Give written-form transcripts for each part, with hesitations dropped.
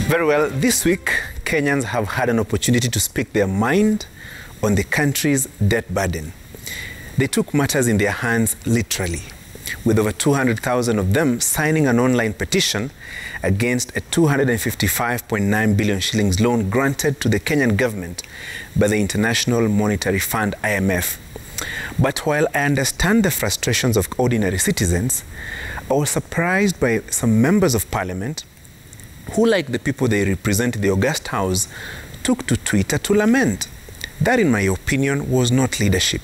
Very well, this week, Kenyans have had an opportunity to speak their mind on the country's debt burden. They took matters in their hands literally, with over 200,000 of them signing an online petition against a 255.9 billion shillings loan granted to the Kenyan government by the International Monetary Fund, IMF. But while I understand the frustrations of ordinary citizens, I was surprised by some members of parliament who, like the people they represent in the August House, took to Twitter to lament. That, in my opinion, was not leadership.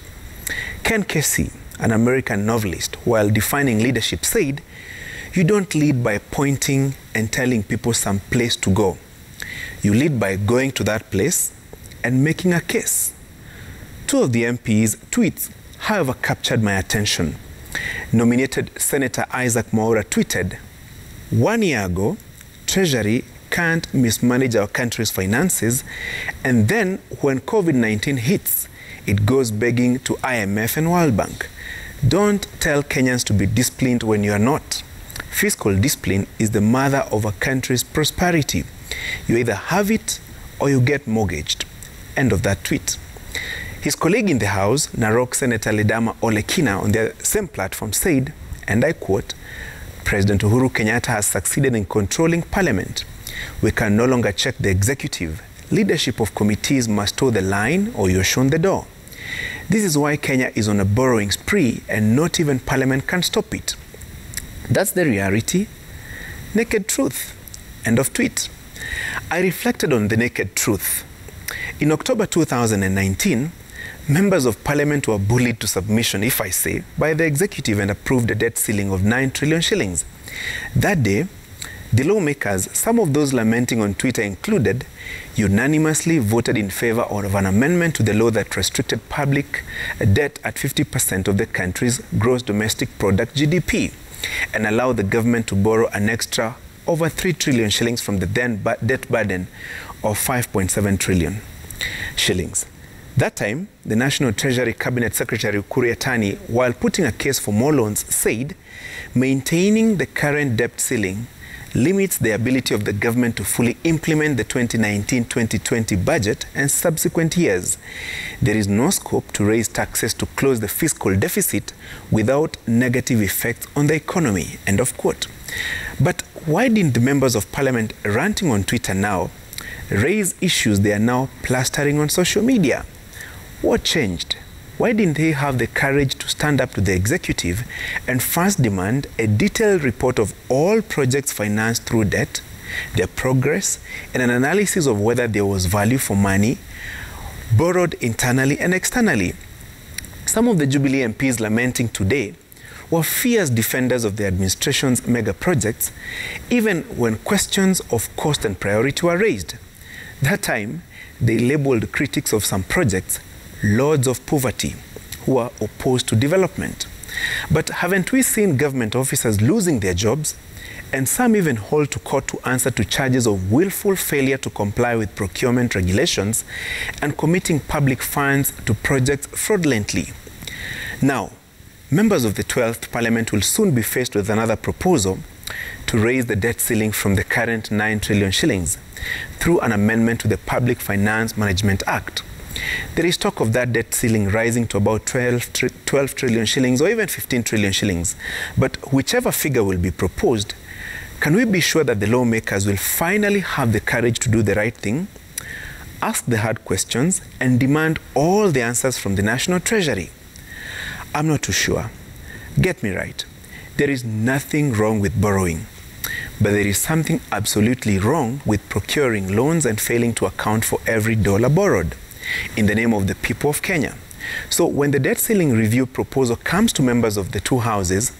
Ken Kesey, an American novelist, while defining leadership, said, "You don't lead by pointing and telling people some place to go. You lead by going to that place and making a case." Two of the MPs' tweets, however, captured my attention. Nominated Senator Isaac Mwaura tweeted, "1 year ago, Treasury can't mismanage our country's finances, and then when COVID-19 hits, it goes begging to IMF and World Bank. Don't tell Kenyans to be disciplined when you are not. Fiscal discipline is the mother of a country's prosperity. You either have it or you get mortgaged." End of that tweet. His colleague in the House, Narok Senator Ledama Olekina, on the same platform said, and I quote, "President Uhuru Kenyatta has succeeded in controlling Parliament. We can no longer check the executive. Leadership of committees must toe the line or you're shown the door. This is why Kenya is on a borrowing spree and not even Parliament can stop it. That's the reality. Naked truth." End of tweet. I reflected on the naked truth. In October 2019, members of Parliament were bullied to submission, if I say, by the executive and approved a debt ceiling of 9 trillion shillings. That day, the lawmakers, some of those lamenting on Twitter included, unanimously voted in favor of an amendment to the law that restricted public debt at 50% of the country's gross domestic product GDP and allowed the government to borrow an extra over 3 trillion shillings from the then debt burden of 5.7 trillion shillings. That time, the National Treasury Cabinet Secretary Ukur Yatani, while putting a case for more loans, said maintaining the current debt ceiling limits the ability of the government to fully implement the 2019-2020 budget and subsequent years. There is no scope to raise taxes to close the fiscal deficit without negative effects on the economy. End of quote. But why didn't the members of Parliament ranting on Twitter now raise issues they are now plastering on social media? What changed? Why didn't they have the courage to stand up to the executive and first demand a detailed report of all projects financed through debt, their progress, and an analysis of whether there was value for money borrowed internally and externally? Some of the Jubilee MPs lamenting today were fierce defenders of the administration's mega projects, even when questions of cost and priority were raised. That time, they labeled critics of some projects lords of poverty who are opposed to development. But haven't we seen government officers losing their jobs, and some even hauled to court to answer to charges of willful failure to comply with procurement regulations and committing public funds to projects fraudulently? Now, members of the 12th Parliament will soon be faced with another proposal to raise the debt ceiling from the current 9 trillion shillings through an amendment to the Public Finance Management Act. There is talk of that debt ceiling rising to about 12 trillion shillings or even 15 trillion shillings. But whichever figure will be proposed, can we be sure that the lawmakers will finally have the courage to do the right thing, ask the hard questions, and demand all the answers from the National Treasury? I'm not too sure. Get me right. There is nothing wrong with borrowing, but there is something absolutely wrong with procuring loans and failing to account for every dollar borrowed in the name of the people of Kenya. So when the debt ceiling review proposal comes to members of the two houses,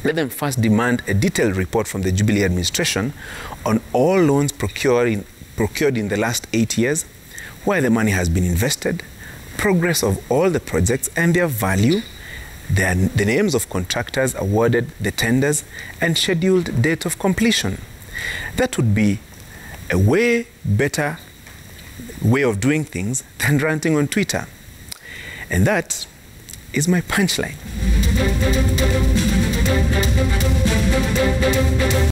let them first demand a detailed report from the Jubilee administration on all loans procured in the last 8 years, where the money has been invested, progress of all the projects and their value, the names of contractors awarded the tenders, and scheduled date of completion. That would be a way better way of doing things than ranting on Twitter. And that is my punchline.